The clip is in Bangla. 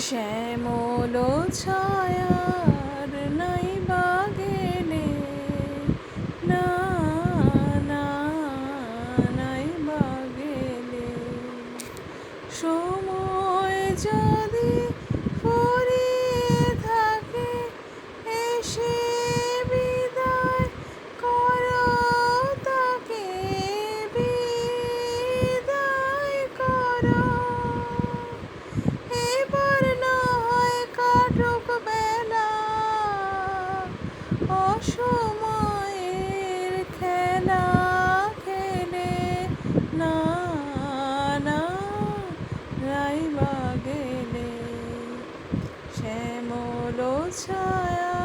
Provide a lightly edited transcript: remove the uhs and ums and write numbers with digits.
শ্যামল ছায়ার নাই বা গেলে না না নাই বা গেলে সময় যদি ফুরিয়ে থাকে এসে বিদায় করো তাকে বিদায় করো এবার না হয় কাটুক বেলা অসময়ের খেলা খেলে না না রাইবা গেলে শ্যামল ছায়া